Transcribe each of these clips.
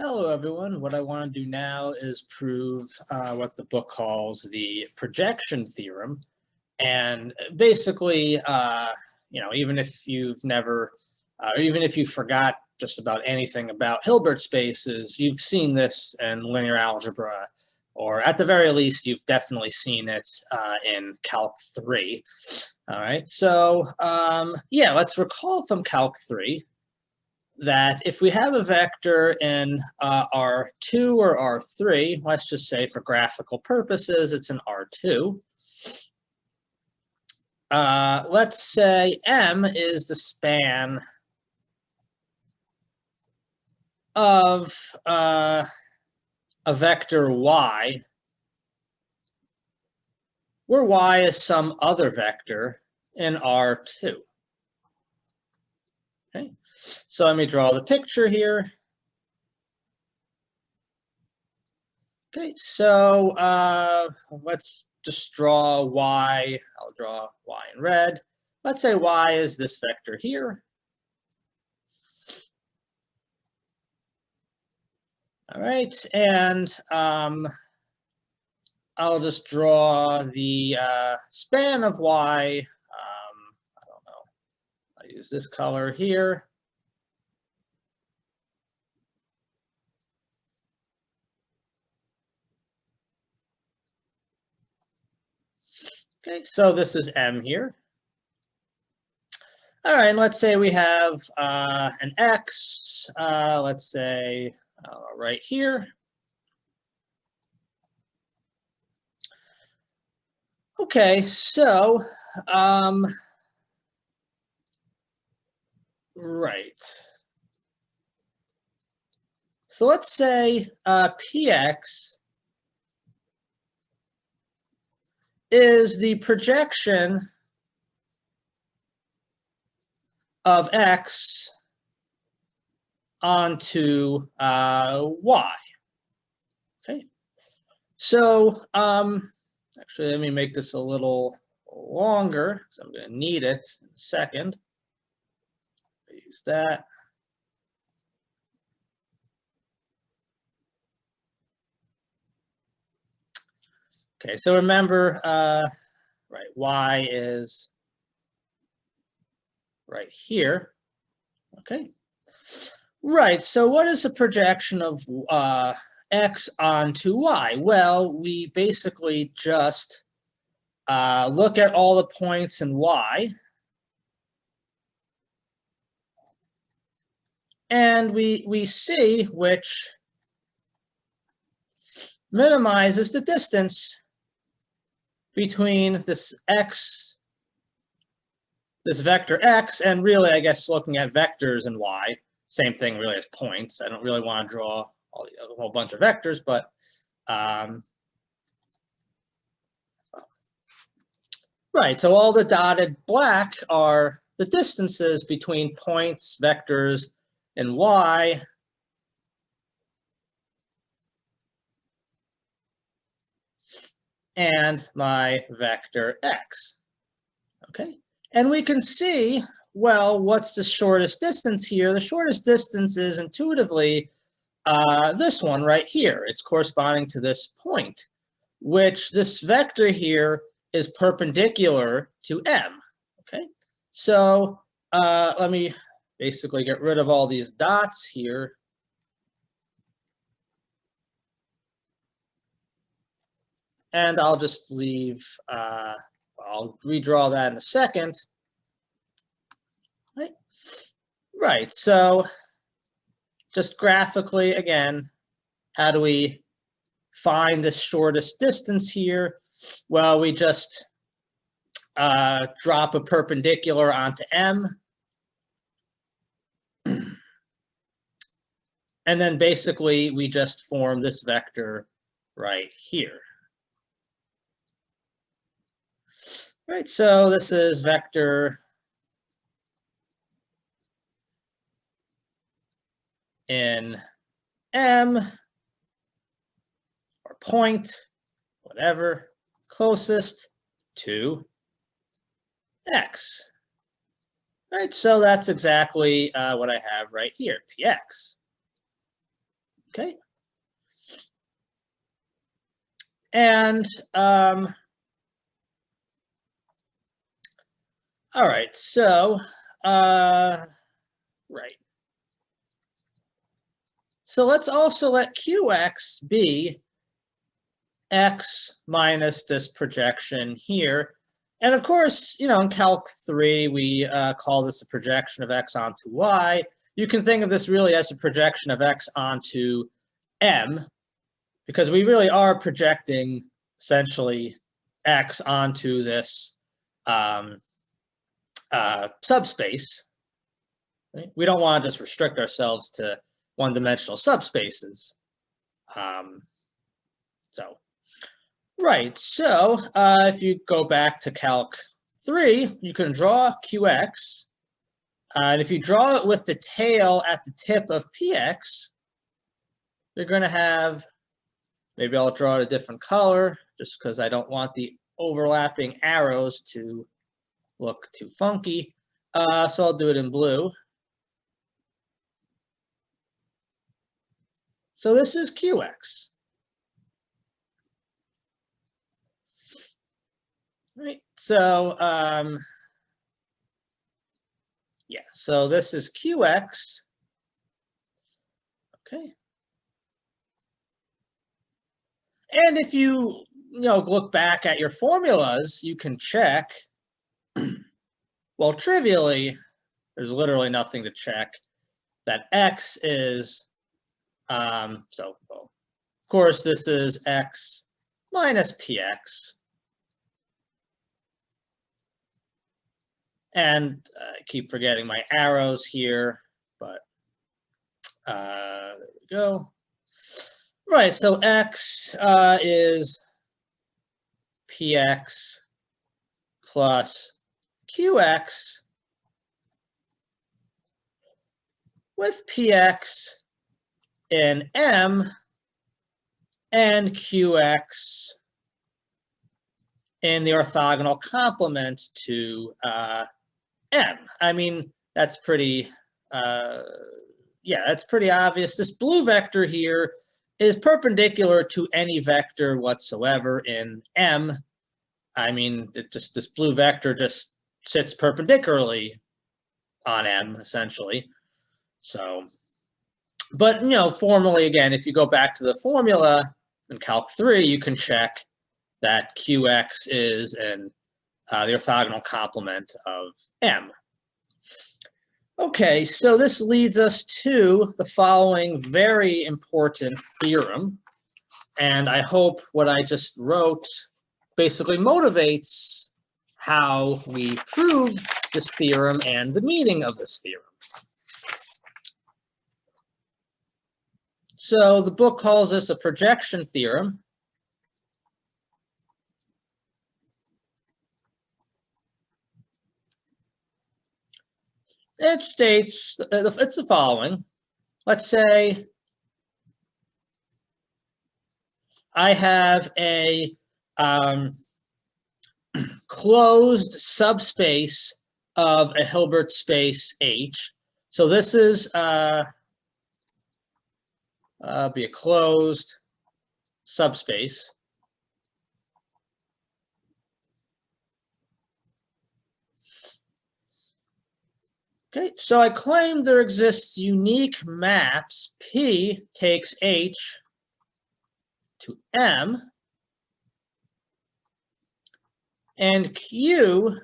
Hello, everyone. What I want to do now is prove what the book calls the projection theorem. And basically, even if you've never, even if you forgot just about anything about Hilbert spaces, you've seen this in linear algebra, or at the very least, you've definitely seen it in Calc 3. All right, so yeah, let's recall from Calc 3 that if we have a vector in R2 or R3, let's just say for graphical purposes, it's in R2. Let's say M is the span of a vector Y, where Y is some other vector in R2. Okay, so let me draw the picture here. Okay, so let's just draw Y. I'll draw Y in red. Let's say Y is this vector here. All right, and I'll just draw the span of Y. I don't know. I'll use this color here. Okay, so this is M here. All right, let's say we have an X, let's say right here. Okay, so, right. So let's say Px is the projection of X onto Y. Okay, so actually, let me make this a little longer because I'm going to need it in a second. Use that. Okay, so remember, right, Y is right here. Okay, right, so what is the projection of X onto Y? Well, we basically just look at all the points in Y, and we see which minimizes the distance between this X, this vector X, and really, I guess, looking at vectors in Y, same thing really as points. I don't really want to draw a whole bunch of vectors, but right, so all the dotted black are the distances between points, vectors, in Y. And my vector X. Okay, and we can see, well, what's the shortest distance here? The shortest distance is intuitively this one right here. It's corresponding to this point, which this vector here is perpendicular to M. Okay, so let me basically get rid of all these dots here. And I'll just leave, I'll redraw that in a second. Right, so just graphically, again, how do we find the shortest distance here? Well, we just drop a perpendicular onto M. And then basically, we just form this vector right here. Right, so this is vector in M, or point, whatever, closest to X. Right, so that's exactly what I have right here, Px. Okay. And all right, so right. So let's also let QX be X minus this projection here. And of course, you know, in Calc 3, we call this a projection of X onto Y. You can think of this really as a projection of X onto M, because we really are projecting essentially X onto this subspace. Right? We don't want to just restrict ourselves to one-dimensional subspaces. So if you go back to Calc 3, you can draw QX. And if you draw it with the tail at the tip of PX, you're going to have, maybe I'll draw it a different color just because I don't want the overlapping arrows to look too funky. So I'll do it in blue. So this is QX. Right. So yeah, so this is QX. Okay. And if you look back at your formulas, you can check. Well, trivially, there's literally nothing to check. That X is of course, this is X minus PX. And I keep forgetting my arrows here, but there we go. Right, so X is PX plus QX with PX in M and QX in the orthogonal complement to M. I mean, that's pretty, that's pretty obvious. This blue vector here is perpendicular to any vector whatsoever in M. I mean, this blue vector just sits perpendicularly on M, essentially. So, but, formally, again, if you go back to the formula in Calc 3, you can check that QX is in the orthogonal complement of M. Okay, so this leads us to the following very important theorem. And I hope what I just wrote basically motivates how we prove this theorem and the meaning of this theorem. So the book calls this a projection theorem. It states, it's the following. Let's say I have a closed subspace of a Hilbert space H. So this is be a closed subspace. Okay, so I claim there exists unique maps. P takes H to M, and Q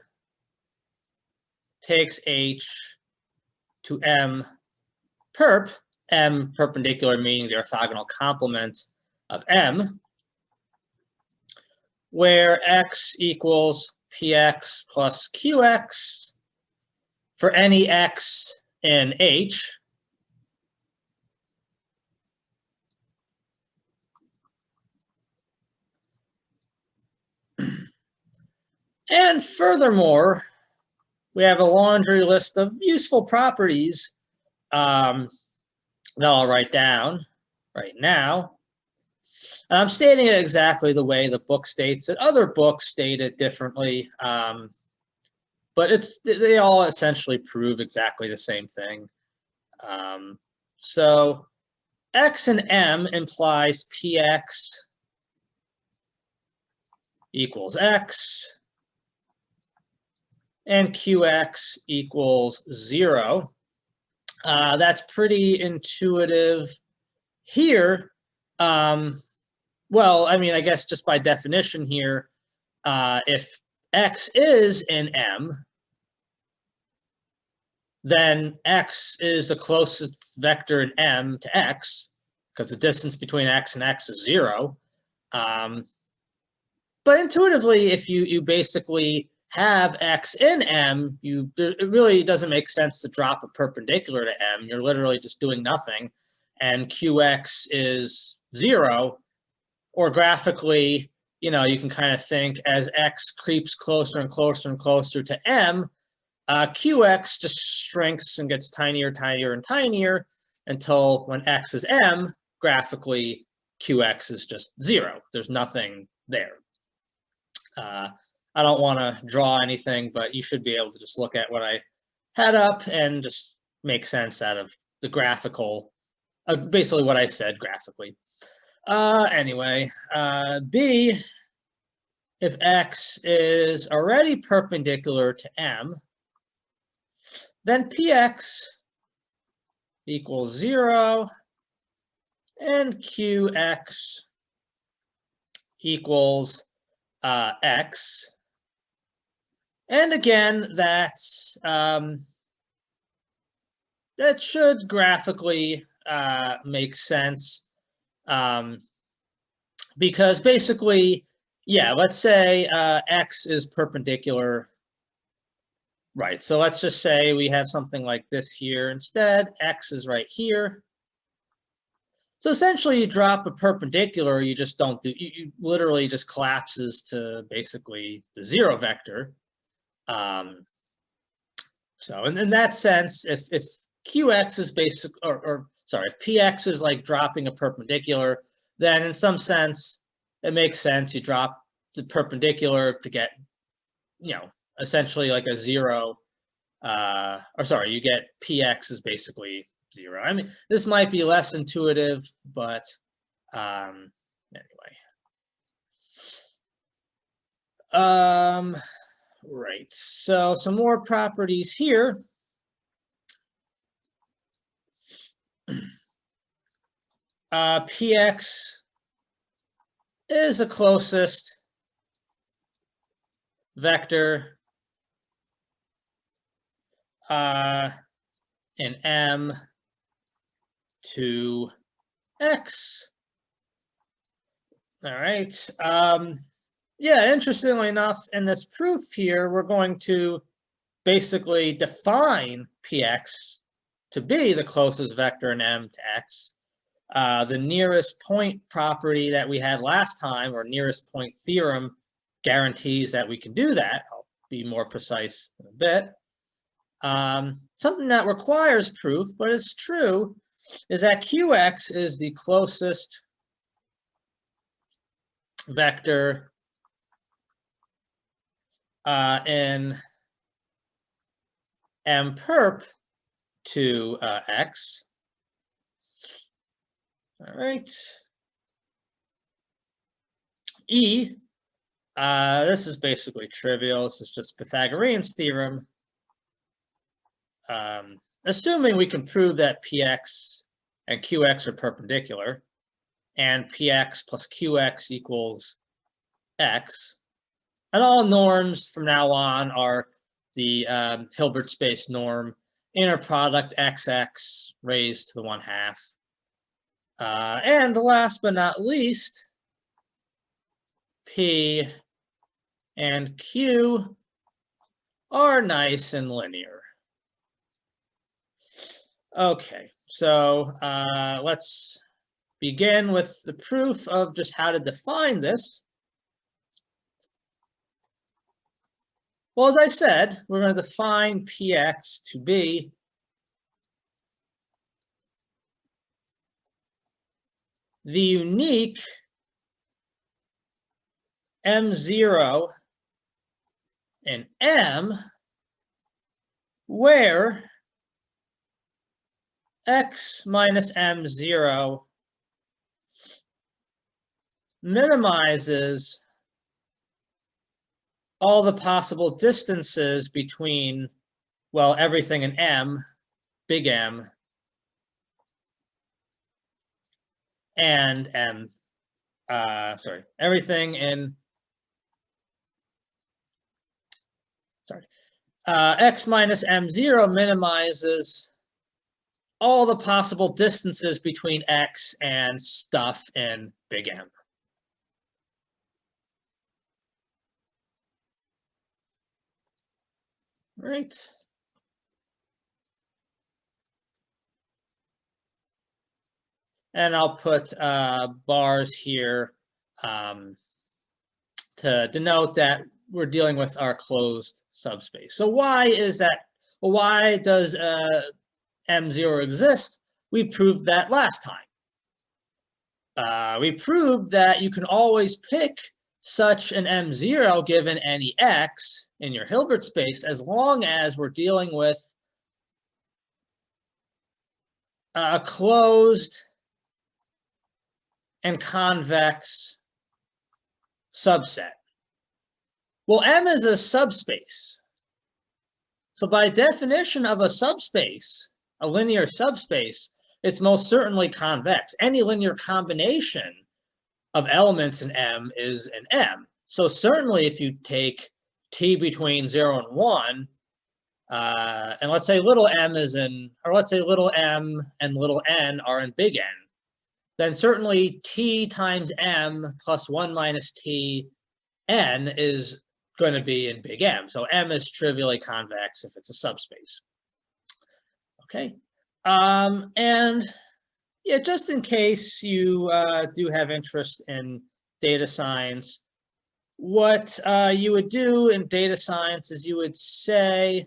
takes H to M perp, M perpendicular meaning the orthogonal complement of M, where X equals PX plus QX for any X in H. And furthermore, we have a laundry list of useful properties that I'll write down right now. And I'm stating it exactly the way the book states it. Other books state it differently, but they all essentially prove exactly the same thing. So x and m implies px equals x and qx equals 0. That's pretty intuitive here. Well, I mean, I guess just by definition here, if x is in M, then x is the closest vector in M to x, because the distance between x and x is 0. But intuitively, if you basically have x in M, it really doesn't make sense to drop a perpendicular to M. You're literally just doing nothing, and qx is 0. Or graphically, you can kind of think as x creeps closer and closer and closer to M, qx just shrinks and gets tinier, tinier, and tinier until when x is M, graphically, qx is just 0. There's nothing there. I don't want to draw anything, but you should be able to just look at what I had up and just make sense out of the graphical, basically what I said graphically. Anyway, B, if x is already perpendicular to M, then px equals 0 and qx equals x. And again, that should graphically make sense. Because basically, yeah, let's say x is perpendicular. Right, so let's just say we have something like this here instead. X is right here. So essentially, you drop a perpendicular, you just don't do, you literally just collapses to basically the 0 vector. So in that sense, if qx is basic, sorry, if px is like dropping a perpendicular, then in some sense, it makes sense. You drop the perpendicular to get, essentially like a 0, you get px is basically 0. I mean, this might be less intuitive, but anyway. Right, so some more properties here. Px is the closest vector in M to X. All right. Yeah, interestingly enough, in this proof here, we're going to basically define Px to be the closest vector in M to X. The nearest point property that we had last time, or nearest point theorem, guarantees that we can do that. I'll be more precise in a bit. Something that requires proof, but it's true, is that Qx is the closest vector in M perp to X. All right. E, this is basically trivial. This is just Pythagorean's theorem. Assuming we can prove that Px and Qx are perpendicular, and Px plus Qx equals X, and all norms from now on are the Hilbert space norm, inner product XX raised to the 1/2. And last but not least, P and Q are nice and linear. Okay, so let's begin with the proof of just how to define this. Well, as I said, we're going to define Px to be the unique M0 in M where x minus m0 minimizes all the possible distances between, well, everything in M, big M, and M, everything in, x minus m0 minimizes all the possible distances between x and stuff in big M. Right. And I'll put bars here to denote that we're dealing with our closed subspace. So why is that? Well, why does M0 exist? We proved that last time. We proved that you can always pick such an M0 given any x in your Hilbert space as long as we're dealing with a closed and convex subset. Well, M is a subspace. So by definition of a subspace, a linear subspace, it's most certainly convex. Any linear combination of elements in M is an M. So certainly if you take t between 0 and 1, and let's say little m is in, or let's say little m and little n are in big N, then certainly t times m plus 1 minus t n is going to be in big M. So M is trivially convex if it's a subspace. Okay. And yeah, just in case you do have interest in data science, what you would do in data science is you would say,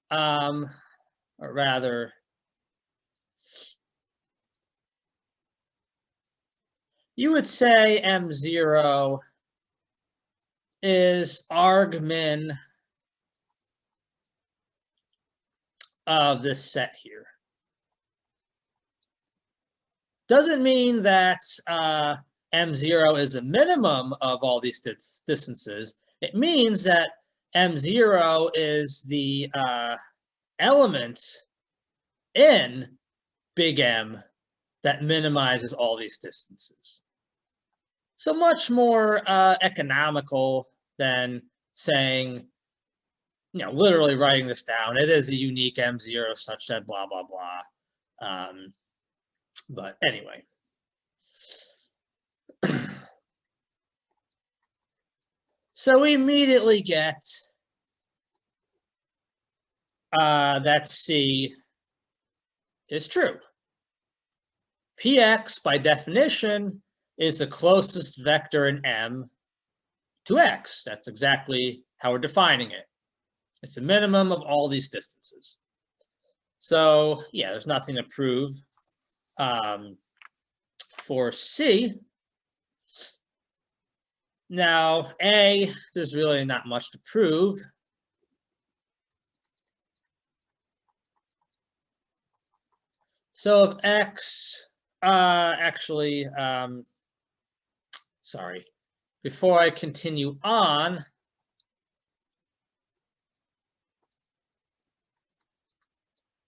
or rather, you would say M0 is argmin of this set here. Doesn't mean that M0 is a minimum of all these distances. It means that M0 is the element in big M that minimizes all these distances. So much more economical than saying, you know, literally writing this down. It is a unique M0 such that blah, blah, blah. But anyway. So we immediately get that C is true. Px, by definition, is the closest vector in M to x. That's exactly how we're defining it. It's the minimum of all these distances. So yeah, there's nothing to prove for C. Now, A, there's really not much to prove. So if x, actually, sorry, before I continue on,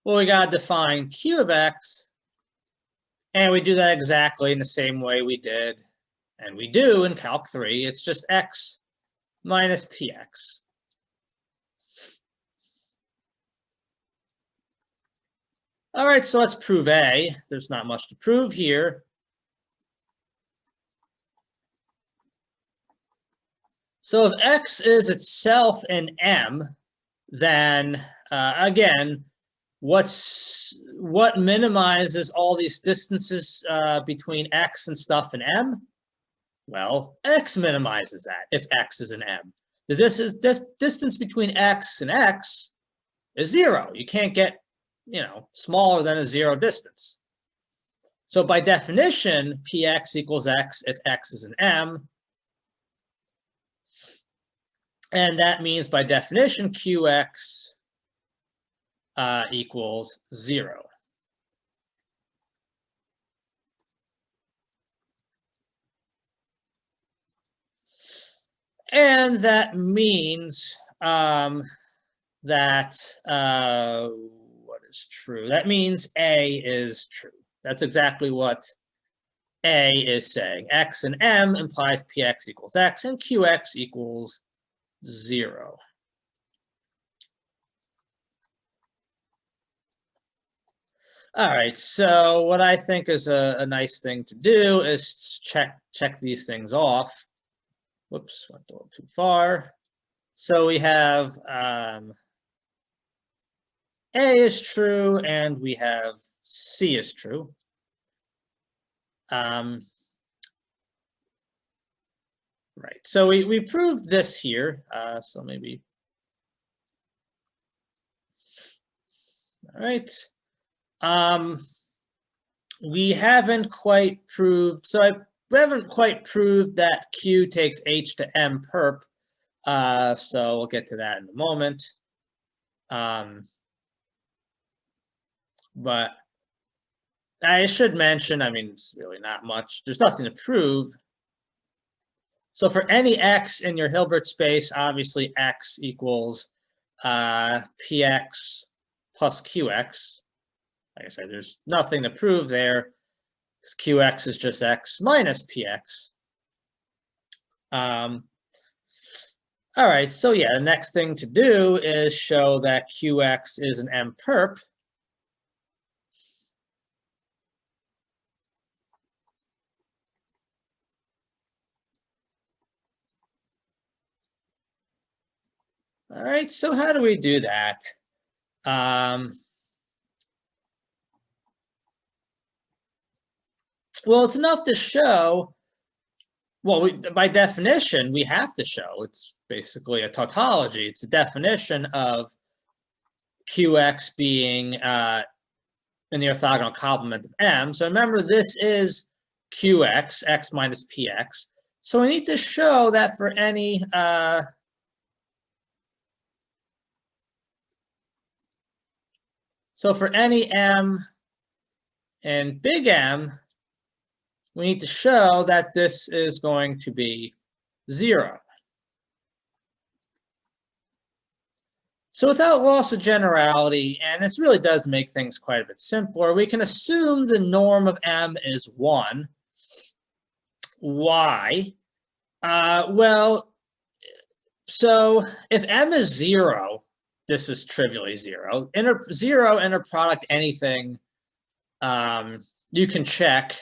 well, we got to define q of x, and we do that exactly in the same way we did, and we do in Calc 3. It's just x minus px. All right, so let's prove A. There's not much to prove here. So if x is itself an M, then again, what minimizes all these distances between x and stuff in M? Well, x minimizes that if x is an M. The distance between x and x is 0. You can't get, you know, smaller than a 0 distance. So by definition, px equals x if x is an M. And that means by definition, qx equals 0. And that means that, what is true? That means A is true. That's exactly what A is saying. X and M implies Px equals X and Qx equals 0. All right, so what I think is a nice thing to do is check these things off. Whoops, went a little too far. So we have A is true and we have C is true. Right, so we proved this here. So maybe, all right. We haven't quite proved, we haven't quite proved that Q takes H to M perp. So we'll get to that in a moment. But I should mention, I mean, it's really not much. There's nothing to prove. So for any X in your Hilbert space, obviously X equals Px plus Qx. Like I said, there's nothing to prove there because Qx is just X minus Px. All right, so yeah, the next thing to do is show that Qx is an M perp. All right, so how do we do that? Well, it's enough to show, well, by definition, we have to show. It's basically a tautology. It's a definition of Qx being an orthogonal complement of M. So remember, this is Qx, X minus Px. So we need to show that for any M and big M, we need to show that this is going to be 0. So without loss of generality, and this really does make things quite a bit simpler, we can assume the norm of M is 1. Why? Well, so if M is 0, this is trivially 0. Zero inner product anything, you can check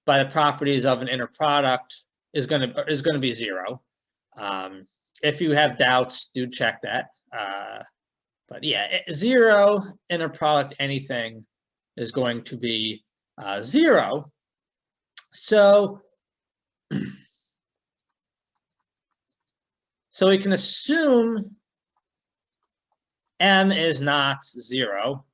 by the properties of an inner product is going to be 0. If you have doubts, do check that. But yeah, 0 inner product anything is going to be 0. So we can assume M is not 0.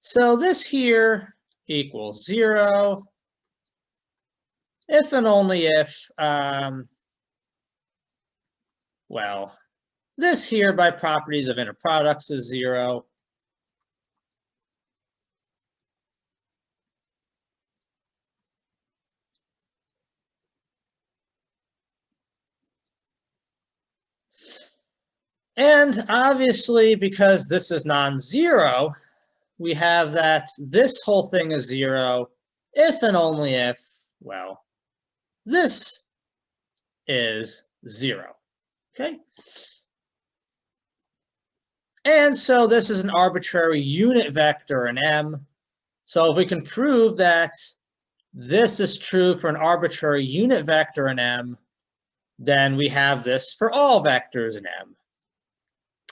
So this here equals 0 if and only if, well, this here by properties of inner products is 0. And obviously, because this is non-zero, we have that this whole thing is 0 if and only if, well, this is 0, okay? And so this is an arbitrary unit vector in M. So if we can prove that this is true for an arbitrary unit vector in M, then we have this for all vectors in M.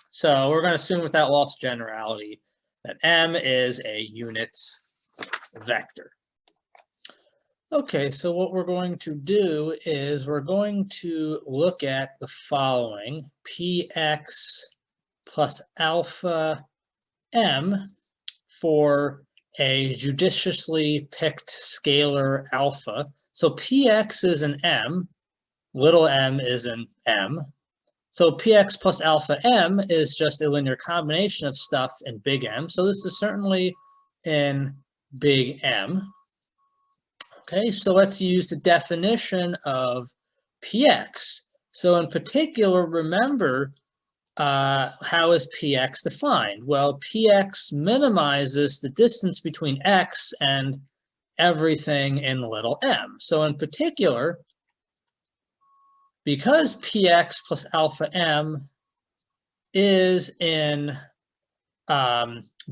So we're going to assume without loss of generality that M is a unit vector. Okay, so what we're going to do is we're going to look at the following: Px plus alpha M for a judiciously picked scalar alpha. So Px is an M, little m is an M. So Px plus alpha M is just a linear combination of stuff in big M. So this is certainly in big M. Okay, so let's use the definition of px. So in particular, remember, how is px defined? Well, px minimizes the distance between x and everything in little m. So in particular, because px plus alpha m is in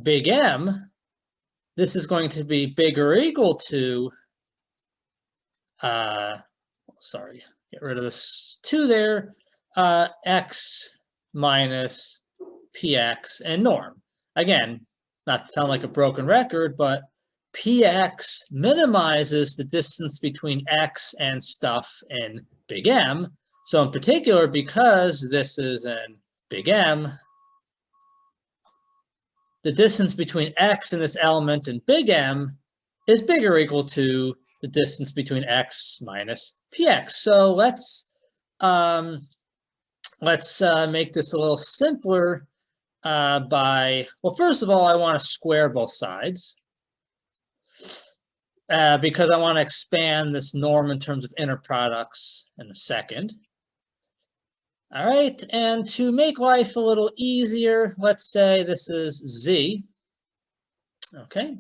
big M, this is going to be bigger or equal to, sorry, get rid of this 2 there, x minus px and norm. Again, not to sound like a broken record, but px minimizes the distance between x and stuff in big M. So in particular, because this is in big M, the distance between x and this element in big M is bigger or equal to the distance between x minus px. So let's make this a little simpler by, well, first of all, I want to square both sides because I want to expand this norm in terms of inner products in a second. All right, and to make life a little easier, let's say this is z. Okay,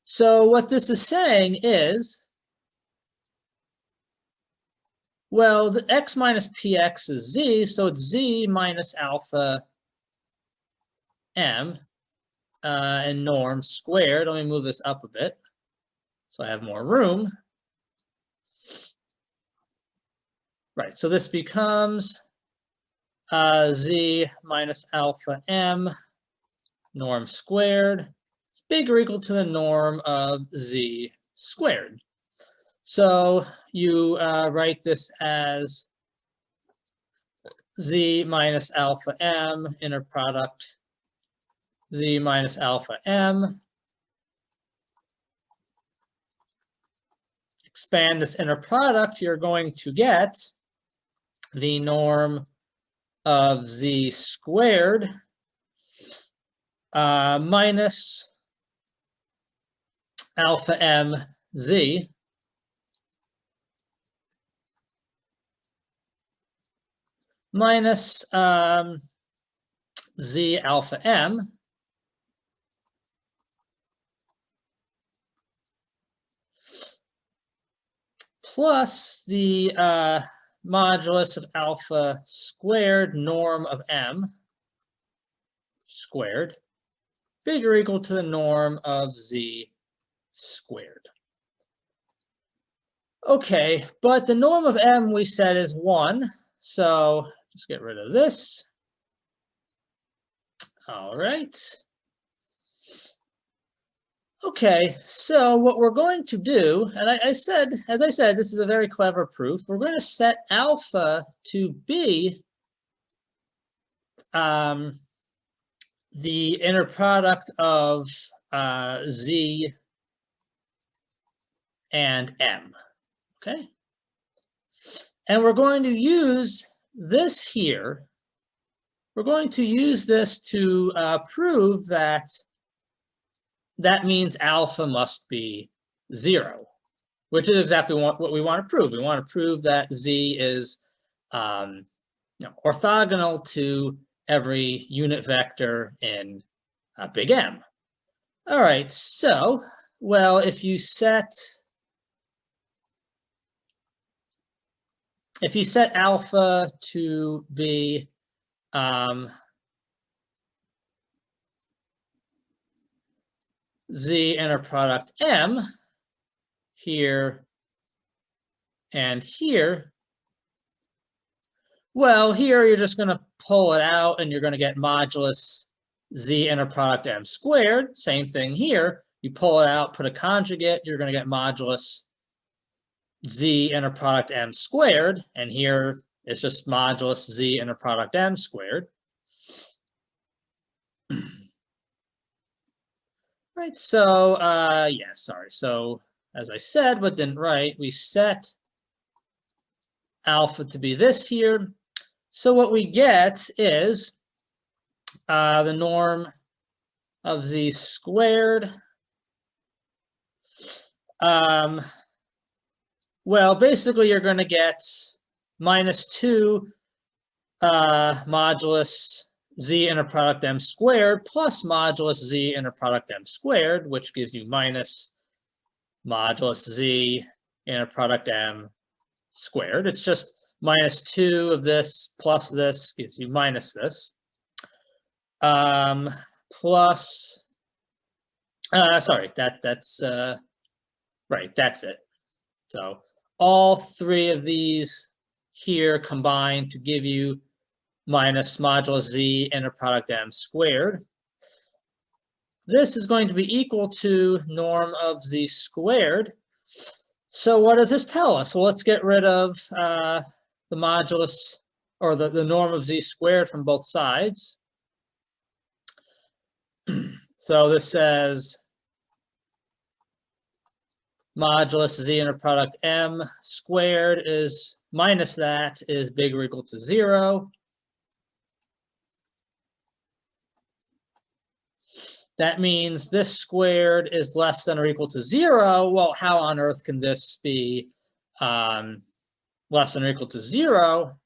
so what this is saying is, well, the x minus px is z, so it's z minus alpha m and norm squared. Let me move this up a bit so I have more room. Right, so this becomes z minus alpha m norm squared. It's bigger or equal to the norm of z squared. So you write this as z minus alpha m inner product z minus alpha m. Expand this inner product, you're going to get the norm of z squared minus alpha m z minus z alpha m plus the modulus of alpha squared norm of m squared bigger or equal to the norm of z squared. Okay, but the norm of m we said is 1, so just get rid of this. All right. Okay, so what we're going to do, and as I said, this is a very clever proof. We're going to set alpha to be the inner product of z and m, okay? And we're going to use this here. We're going to use this to prove that that means alpha must be 0, which is exactly what we want to prove. We want to prove that z is orthogonal to every unit vector in big M. All right, so, well, if you set alpha to be z inner product m here and here, well, here you're just going to pull it out and you're going to get modulus z inner product m squared. Same thing here. You pull it out, put a conjugate, you're going to get modulus z inner product m squared. And here it's just modulus z inner product m squared. Right, so, yeah, sorry. So, as I said, but didn't write, we set alpha to be this here. So what we get is the norm of z squared Well, basically, you're going to get -2 modulus z inner product m squared plus modulus z inner product m squared, which gives you minus modulus z inner product m squared. It's just -2 of this plus this gives you minus this. Plus, sorry, that's right, that's it. So all three of these here combine to give you minus modulus z inner product m squared. This is going to be equal to norm of z squared. So what does this tell us? Well, let's get rid of the modulus or the norm of z squared from both sides. So this says modulus z inner product m squared is minus that is bigger or equal to 0. That means this squared is less than or equal to 0. Well, how on earth can this be less than or equal to 0?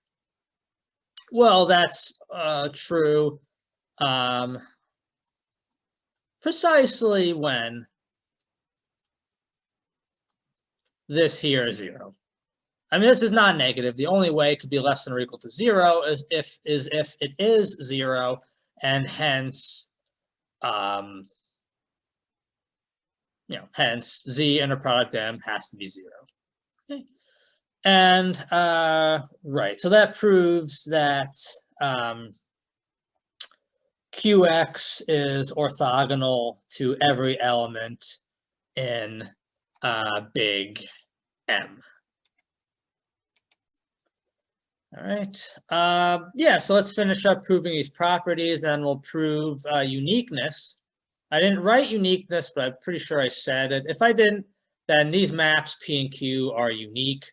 Well, that's true precisely when this here is 0. I mean, this is non-negative. The only way it could be less than or equal to 0 is if it is 0, and hence, hence z inner product m has to be 0. Okay. And right, so that proves that qx is orthogonal to every element in big M. All right. Yeah, so let's finish up proving these properties, and we'll prove uniqueness. I didn't write uniqueness, but I'm pretty sure I said it. If I didn't, then these maps P and Q are unique.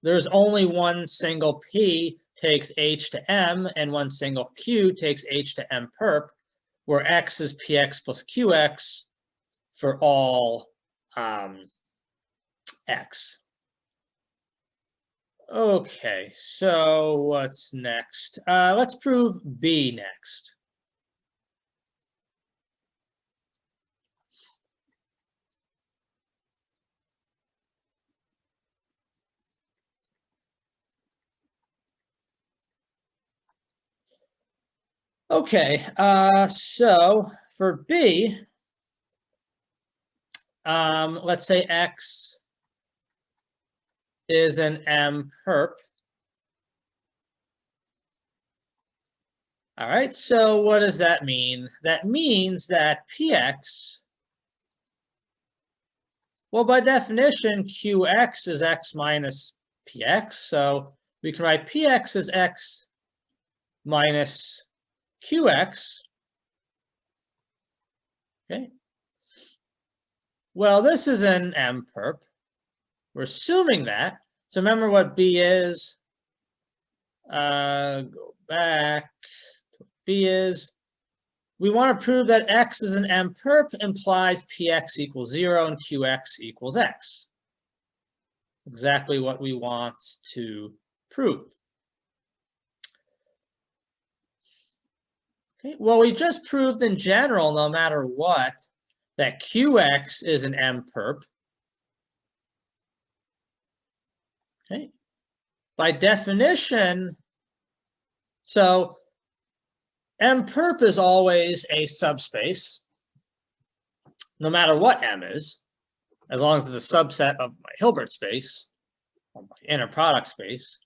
There's only one single P takes H to M, and one single Q takes H to M perp, where X is PX plus QX for all X. Okay, so what's next? Let's prove B next. Okay, so for B, let's say X is an M perp. All right, so what does that mean? That means that PX, well, by definition, QX is X minus PX. So we can write PX as X minus QX. Okay. Well, this is an M perp. We're assuming that. So remember what B is. Go back to what B is. We want to prove that X is an M perp implies PX equals 0 and QX equals X. Exactly what we want to prove. Okay. Well, we just proved in general, no matter what, that QX is an M perp. Okay. By definition, so M perp is always a subspace, no matter what M is, as long as it's a subset of my Hilbert space, or my inner product space.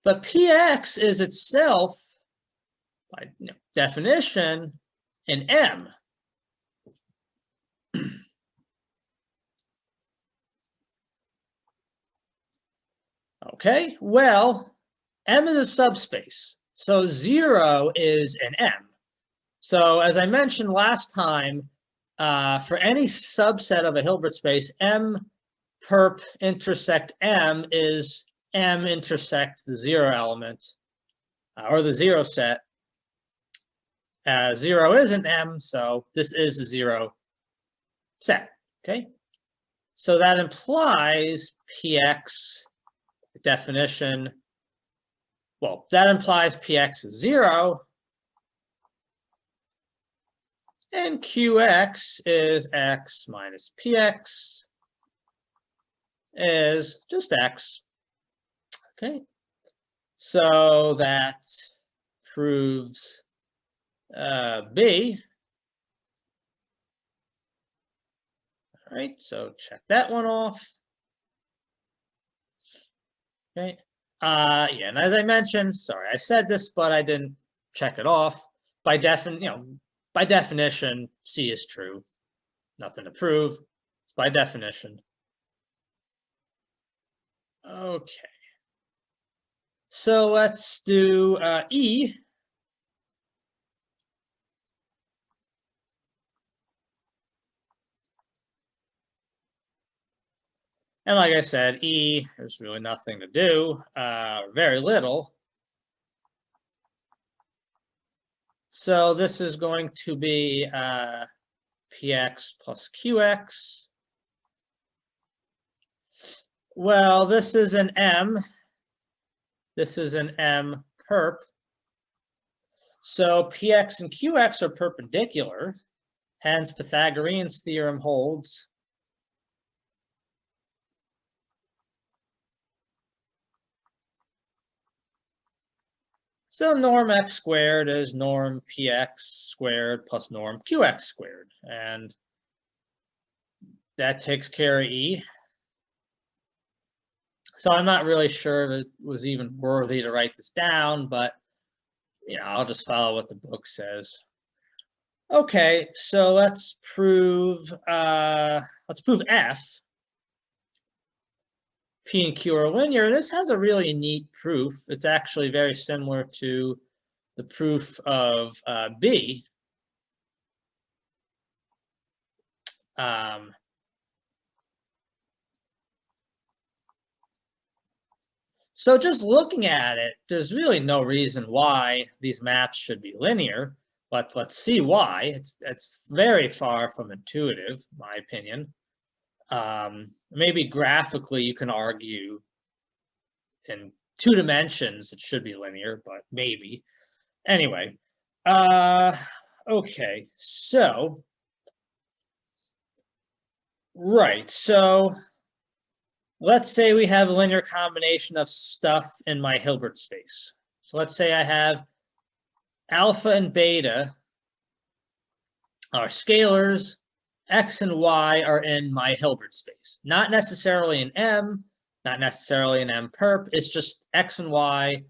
But PX is itself, by definition, an M. Okay, well, M is a subspace, so 0 is an M. So as I mentioned last time, for any subset of a Hilbert space, M perp intersect M is M intersect the 0 element, or the 0 set. 0 isn't M, so this is a 0 set, okay? So that implies Px definition, well, that implies Px is 0, and Qx is x minus Px is just x, okay? So that proves B. All right, so check that one off. Okay. Yeah, and as I mentioned, sorry, I said this, but I didn't check it off. By definition, C is true. Nothing to prove. It's by definition. Okay. So let's do E. And like I said, E, there's really nothing to do, very little. So this is going to be Px plus Qx. Well, this is an M. This is an M perp. So Px and Qx are perpendicular. Hence, Pythagorean's theorem holds. So norm x squared is norm Px squared plus norm Qx squared. And that takes care of E. So I'm not really sure if it was even worthy to write this down, but I'll just follow what the book says. Okay, so let's prove F. P and Q are linear. This has a really neat proof. It's actually very similar to the proof of B. So just looking at it, there's really no reason why these maps should be linear. Let's see why. It's very far from intuitive, in my opinion. Maybe graphically you can argue in 2 dimensions it should be linear, but maybe. Anyway, okay, so, right, so let's say we have a linear combination of stuff in my Hilbert space. So let's say I have alpha and beta are scalars, x and y are in my Hilbert space. Not necessarily an M, not necessarily an M perp, it's just x and y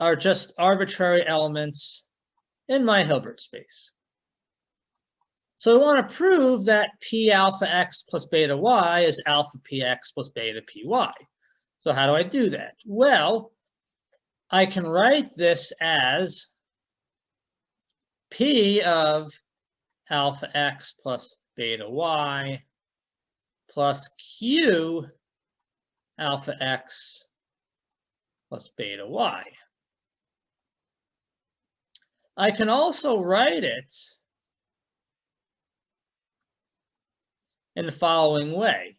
are just arbitrary elements in my Hilbert space. So I want to prove that P alpha x plus beta y is alpha px plus beta py. So how do I do that? Well, I can write this as P of alpha x plus beta y plus Q alpha x plus beta y. I can also write it in the following way.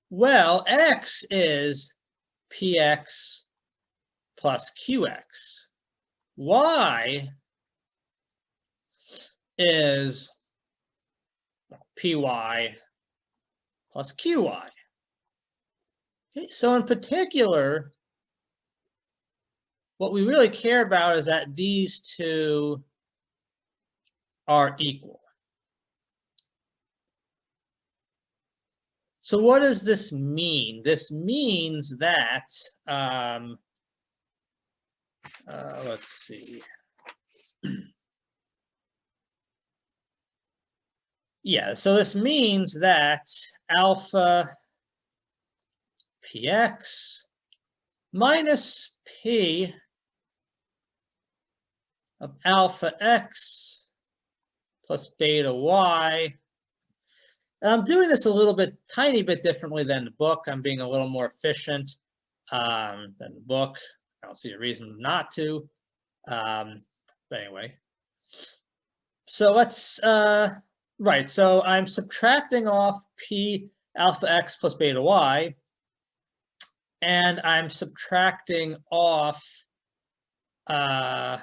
Well, x is px plus qx. Y is py plus qy. Okay, so in particular, what we really care about is that these two are equal. So what does this mean? This means that, let's see. Yeah, so this means that alpha px minus p of alpha x plus beta y. And I'm doing this a little bit, tiny bit differently than the book. I'm being a little more efficient than the book. I don't see a reason not to. But anyway, so let's, right, so I'm subtracting off P alpha x plus beta y, and I'm subtracting off, let's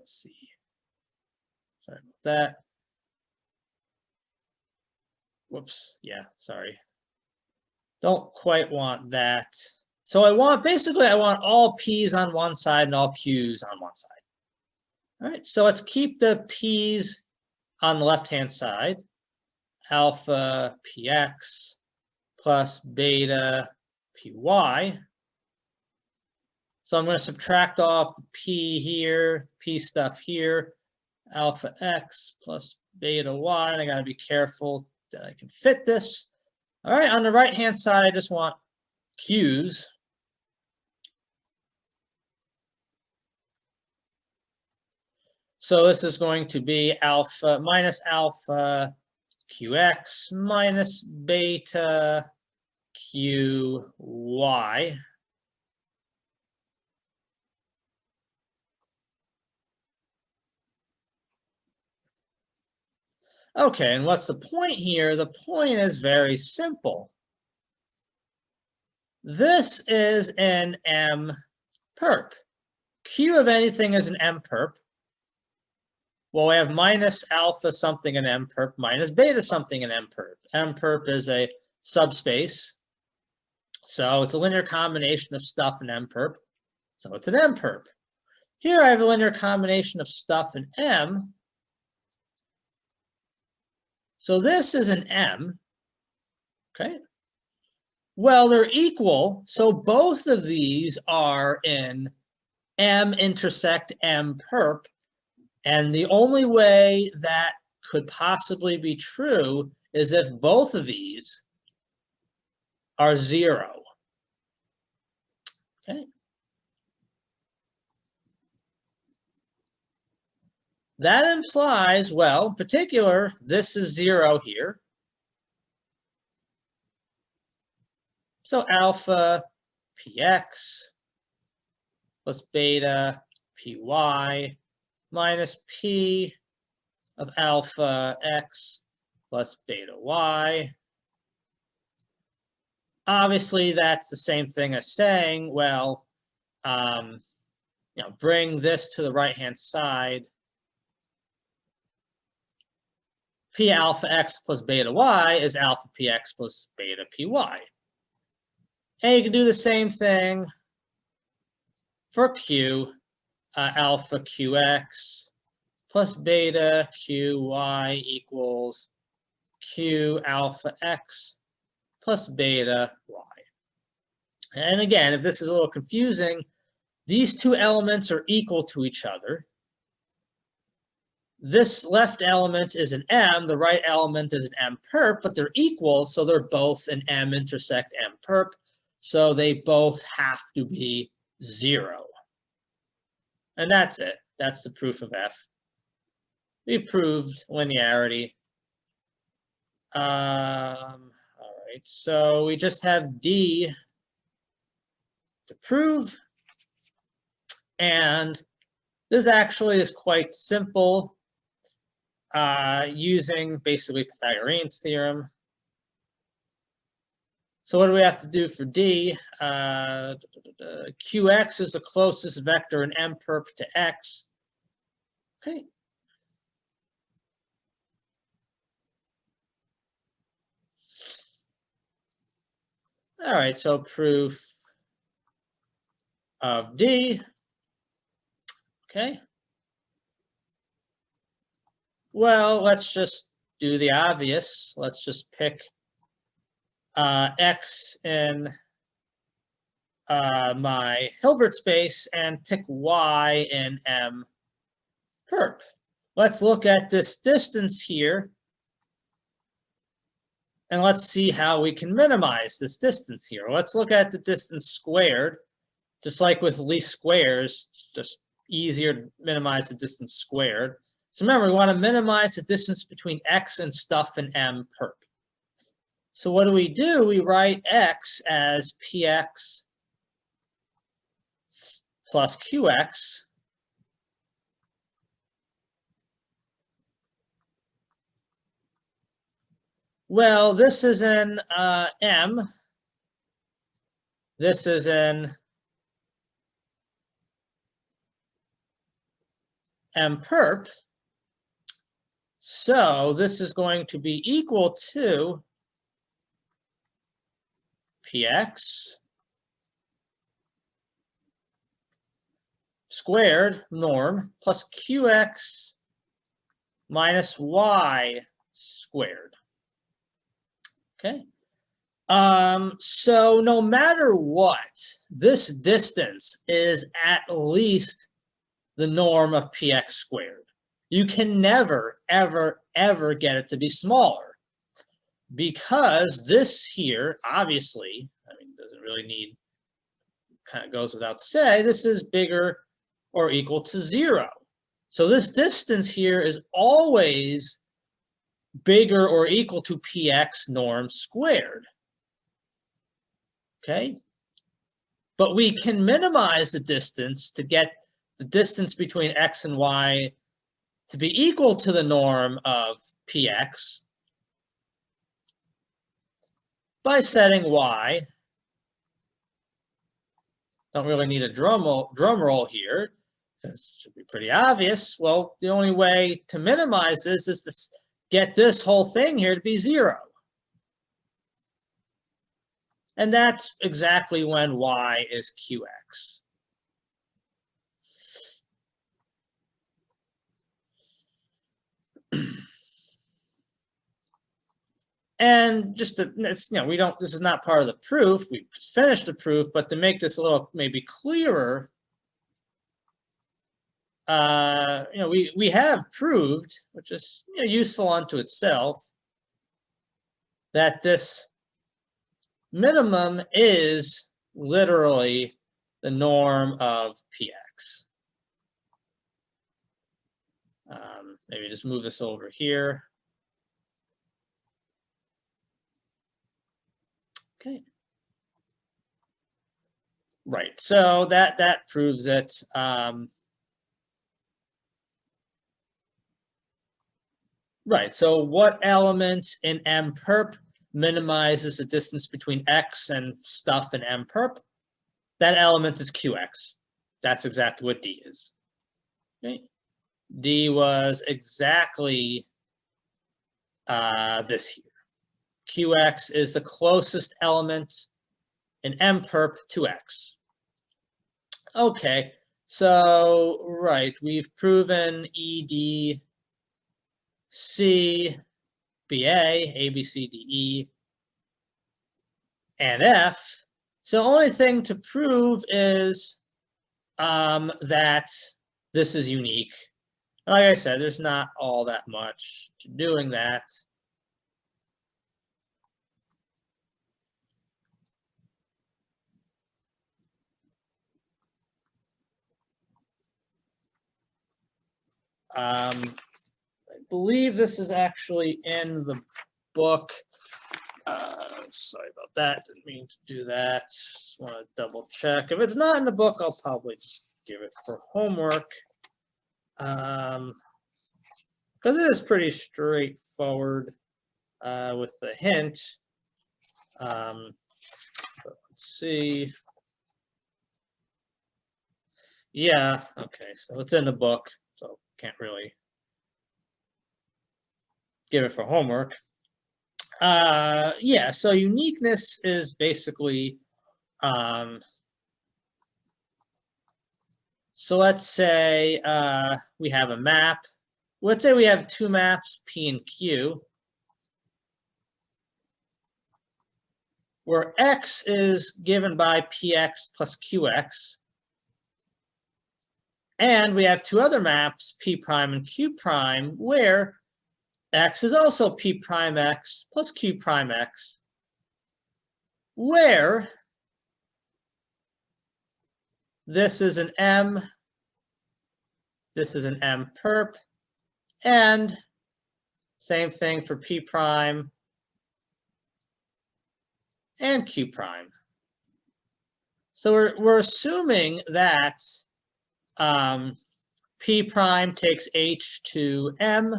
see, sorry about that. Whoops, yeah, sorry. Don't quite want that. So I want, basically, I want all P's on one side and all Q's on one side. All right, so let's keep the P's on the left-hand side. Alpha px plus beta py. So I'm going to subtract off the P here, P stuff here, alpha x plus beta y, and I got to be careful that I can fit this. All right, on the right-hand side, I just want Q's. So this is going to be alpha minus alpha qx minus beta qy. Okay, and what's the point here? The point is very simple. This is an M perp. Q of anything is an M perp. Well, we have minus alpha something in M perp, minus beta something in M perp. M perp is a subspace. So it's a linear combination of stuff in M perp. So it's an M perp. Here I have a linear combination of stuff in M. So this is an M. Okay. Well, they're equal. So both of these are in M intersect M perp. And the only way that could possibly be true is if both of these are 0. Okay. That implies, well, in particular, this is 0 here. So alpha px plus beta py minus p of alpha x plus beta y. Obviously, that's the same thing as saying, well, bring this to the right-hand side. P alpha x plus beta y is alpha px plus beta py. And you can do the same thing for q. Alpha qx plus beta qy equals q alpha x plus beta y. And again, if this is a little confusing, these two elements are equal to each other. This left element is an M, the right element is an M perp, but they're equal, so they're both an M intersect M perp, so they both have to be 0. And that's it. That's the proof of F. We proved linearity. All right, so we just have D to prove. And this actually is quite simple using basically Pythagorean's theorem. So what do we have to do for D? Qx is the closest vector in M perp to x. Okay. All right, so proof of D. Okay. Well, let's just do the obvious. Let's just pick x in my Hilbert space and pick y in M perp. Let's look at this distance here. And let's see how we can minimize this distance here. Let's look at the distance squared. Just like with least squares, it's just easier to minimize the distance squared. So remember, we want to minimize the distance between x and stuff in M perp. So what do? We write x as px plus qx well, this is in M. This is in M perp. So this is going to be equal to px squared norm plus qx minus y squared. Okay. So no matter what, this distance is at least the norm of px squared. You can never, ever, ever get it to be smaller because this here, obviously, I mean, doesn't really need, kind of goes without say, this is bigger or equal to 0. So this distance here is always bigger or equal to px norm squared. Okay? But we can minimize the distance to get the distance between x and y to be equal to the norm of px by setting y. Don't really need a drum roll here, because it should be pretty obvious. Well, the only way to minimize this is to get this whole thing here to be 0. And that's exactly when y is qx. And just to, it's, you know, we don't, this is not part of the proof. We just finished the proof, but to make this a little maybe clearer, you know, we have proved, which is, you know, useful unto itself, that this minimum is literally the norm of px. Maybe just move this over here. Okay. Right. So that proves it. Right. So what element in M perp minimizes the distance between x and stuff in M perp? That element is qx. That's exactly what D is. Okay. D was exactly this here. Qx is the closest element in M perp to x. Okay, so right, we've proven ED, C, BA, A, B, C, D, E, and F. So the only thing to prove is that this is unique. Like I said, there's not all that much to doing that. I believe this is actually in the book. Sorry about that. Didn't mean to do that. Just want to double check. If it's not in the book, I'll probably just give it for homework. Because it is pretty straightforward with the hint. Let's see. Yeah, okay, so it's in the book, so can't really give it for homework. Yeah, so uniqueness is basically, so let's say we have a map. Let's say we have two maps, P and Q, where X is given by PX plus QX. And we have two other maps, P prime and Q prime, where X is also P prime X plus Q prime X, where this is an M, this is an M perp, and same thing for P prime and Q prime. So we're assuming that P prime takes H to M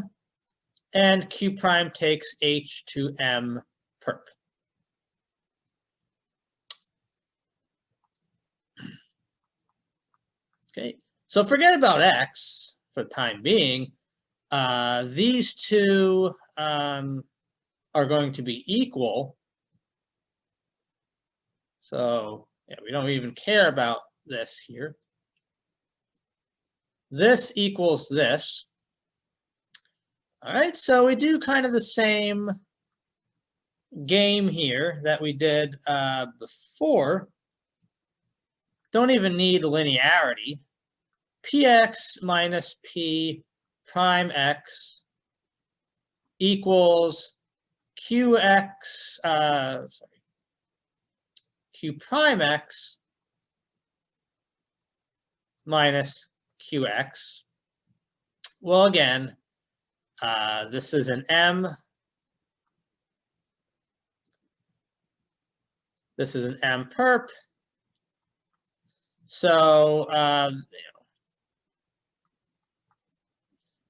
and Q prime takes H to M perp. Okay, so forget about X for the time being. These two are going to be equal. So yeah, we don't even care about this here. This equals this. All right, so we do kind of the same game here that we did before. Don't even need linearity. Px minus P prime x equals Qx, Q prime x minus Qx. Well, again, this is an M. This is an M perp. So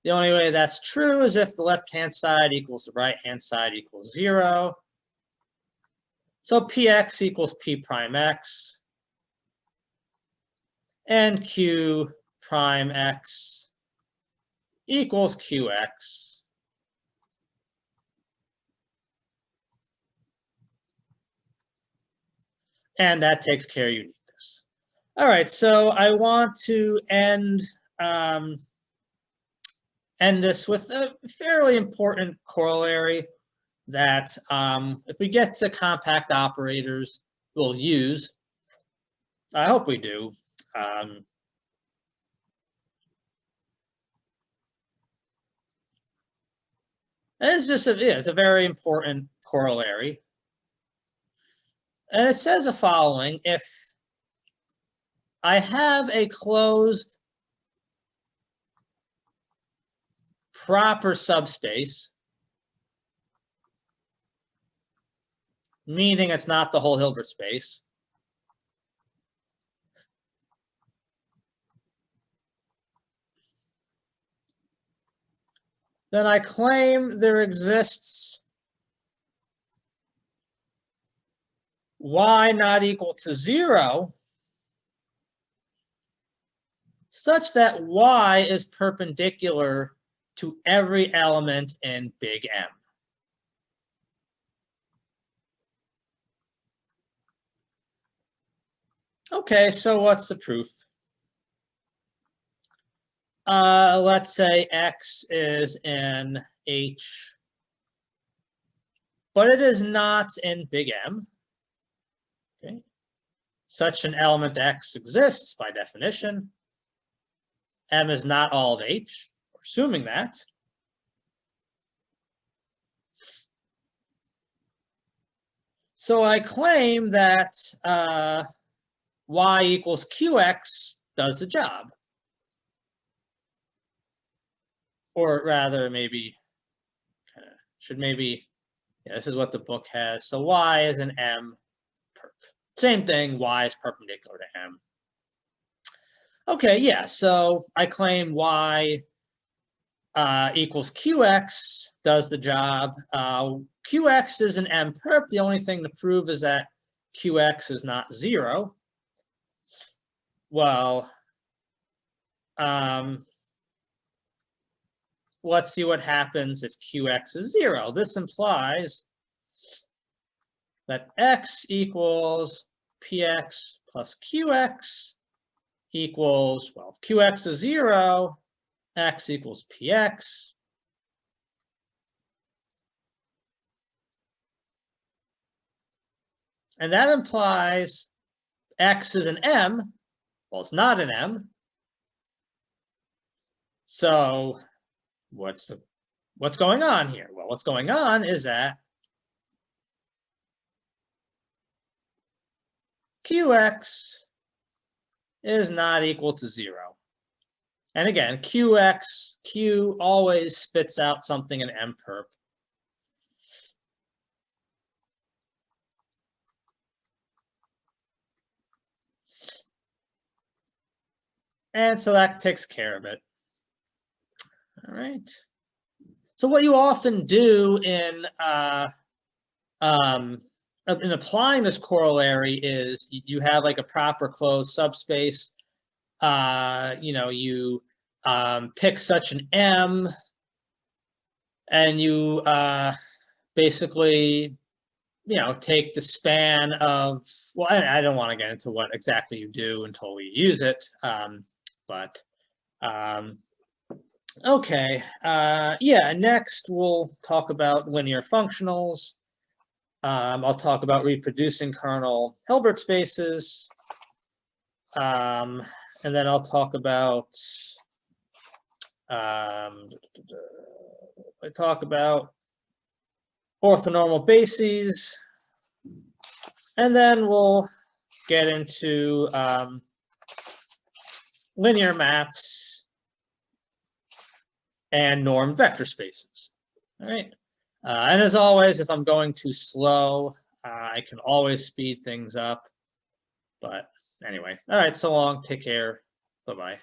the only way that's true is if the left-hand side equals the right-hand side equals 0. So Px equals P prime x. And Q prime x equals Qx. And that takes care of uniqueness. All right, so I want to end this with a fairly important corollary that if we get to compact operators, we'll use. I hope we do. It's just it's a very important corollary. And it says the following: if I have a closed proper subspace, meaning it's not the whole Hilbert space, then I claim there exists y not equal to 0 such that y is perpendicular to every element in big M. Okay, so what's the proof? Let's say X is in H, but it is not in big M. Okay. Such an element X exists by definition. M is not all of H, we're assuming that. So I claim that y equals Qx does the job. Or rather, maybe, yeah, this is what the book has. So y is an M perp. Same thing, y is perpendicular to M. Okay, yeah, so I claim y equals Qx does the job. Qx is an M perp. The only thing to prove is that Qx is not 0. Well, let's see what happens if Qx is 0. This implies that x equals Px plus Qx equals, well, if Qx is 0, x equals Px. And that implies x is an M. Well, it's not an M. So what's going on here? Well, what's going on is that Qx is not equal to 0. And again, Q always spits out something in M perp. And so that takes care of it. All right. So what you often do in applying this corollary is you have like a proper closed subspace. You pick such an M, and you basically, take the span of, well, I don't want to get into what exactly you do until we use it, but okay. Yeah, next we'll talk about linear functionals. I'll talk about reproducing kernel Hilbert spaces. And then I'll talk about orthonormal bases, and then we'll get into linear maps and normed vector spaces. All right. And as always, if I'm going too slow, I can always speed things up. But anyway, all right, so long. Take care. Bye-bye.